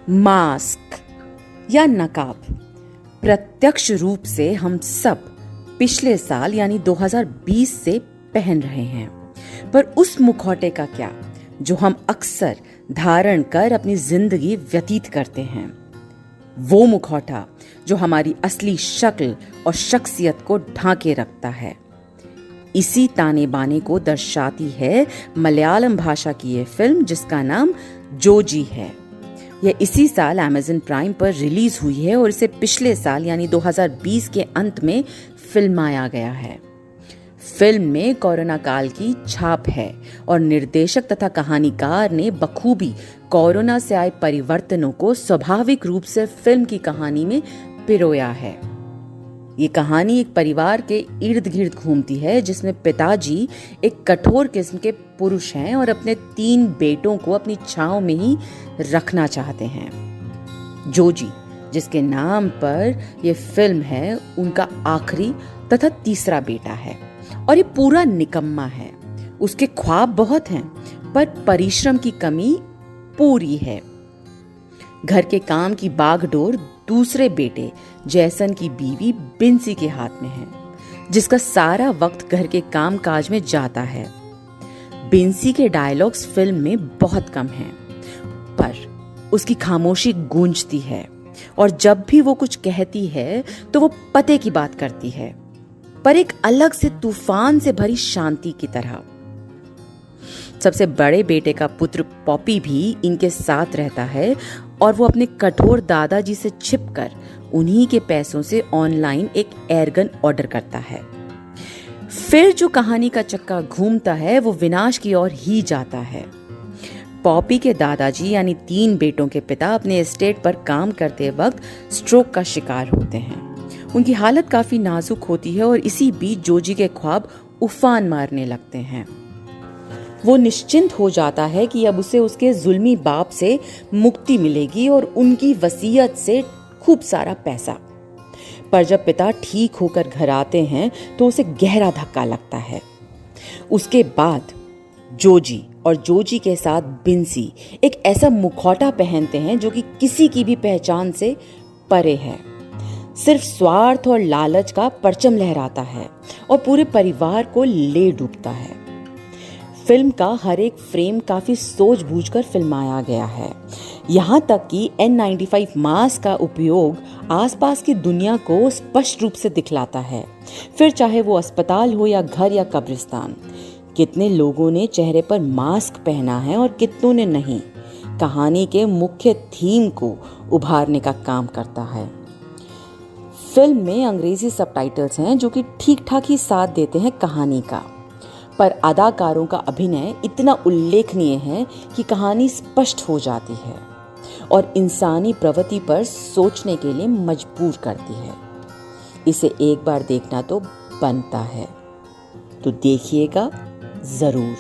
Mask या नकाब प्रत्यक्ष रूप से हम सब पिछले साल यानी 2020 से पहन रहे हैं, पर उस मुखौटे का क्या जो हम अक्सर धारण कर अपनी जिंदगी व्यतीत करते हैं। वो मुखौटा जो हमारी असली शक्ल और शख्सियत को ढांके रखता है। इसी ताने बाने को दर्शाती है मलयालम भाषा की ये फिल्म जिसका नाम जोजी है। यह इसी साल Amazon प्राइम पर रिलीज हुई है और इसे पिछले साल यानी 2020 के अंत में फिल्माया गया है। फिल्म में कोरोना काल की छाप है और निर्देशक तथा कहानीकार ने बखूबी कोरोना से आए परिवर्तनों को स्वाभाविक रूप से फिल्म की कहानी में पिरोया है। ये कहानी एक परिवार के इर्द गिर्द घूमती है जिसमें पिताजी एक कठोर किस्म के पुरुष हैं और अपने 3 बेटों को अपनी छांव में ही रखना चाहते हैं। जोजी जिसके नाम पर यह फिल्म है उनका आखिरी तथा तीसरा बेटा है और ये पूरा निकम्मा है। उसके ख्वाब बहुत हैं पर परिश्रम की कमी पूरी है। घर के काम की बागडोर दूसरे बेटे जैसन की बीवी बिन्सी के हाथ में है, जिसका सारा वक्त घर के काम काज में जाता है। बिन्सी के डायलॉग्स फिल्म में बहुत कम हैं, पर उसकी खामोशी गूंजती है और जब भी वो कुछ कहती है तो वो पते की बात करती है, पर एक अलग से तूफान से भरी शांति की तरह। सबसे बड़े बेटे का पुत्र पॉपी भी इनके साथ रहता है और वो अपने कठोर दादाजी से छिपकर उन्हीं के पैसों से ऑनलाइन एक एयरगन ऑर्डर करता है। फिर जो कहानी का चक्का घूमता है वो विनाश की ओर ही जाता है। पॉपी के दादाजी यानी 3 बेटों के पिता अपने एस्टेट पर काम करते वक्त स्ट्रोक का शिकार होते हैं। उनकी हालत काफी नाजुक होती है और इसी बीच जोजी के ख्वाब उफान मारने लगते हैं। वो निश्चिंत हो जाता है कि अब उसे उसके जुल्मी बाप से मुक्ति मिलेगी और उनकी वसीयत से खूब सारा पैसा। पर जब पिता ठीक होकर घर आते हैं तो उसे गहरा धक्का लगता है। उसके बाद जोजी और जोजी के साथ बिन्सी एक ऐसा मुखौटा पहनते हैं जो कि किसी की भी पहचान से परे है। सिर्फ स्वार्थ और लालच का परचम लहराता है और पूरे परिवार को ले डूबता है। फिल्म का हर एक फ्रेम काफी सूझबूझकर फिल्माया गया है। यहाँ तक कि N95 मास्क का उपयोग आसपास की दुनिया को स्पष्ट रूप से दिखलाता है। फिर चाहे वो अस्पताल हो या घर या कब्रिस्तान, कितने लोगों ने चेहरे पर मास्क पहना है और कितनों ने नहीं, कहानी के मुख्य थीम को उभारने का काम करता है। फिल्म में अंग्रेजी सबटाइटल्स हैं जो कि ठीक ठाक ही साथ देते हैं कहानी का, पर अदाकारों का अभिनय इतना उल्लेखनीय है कि कहानी स्पष्ट हो जाती है और इंसानी प्रवृत्ति पर सोचने के लिए मजबूर करती है। इसे एक बार देखना तो बनता है, तो देखिएगा जरूर।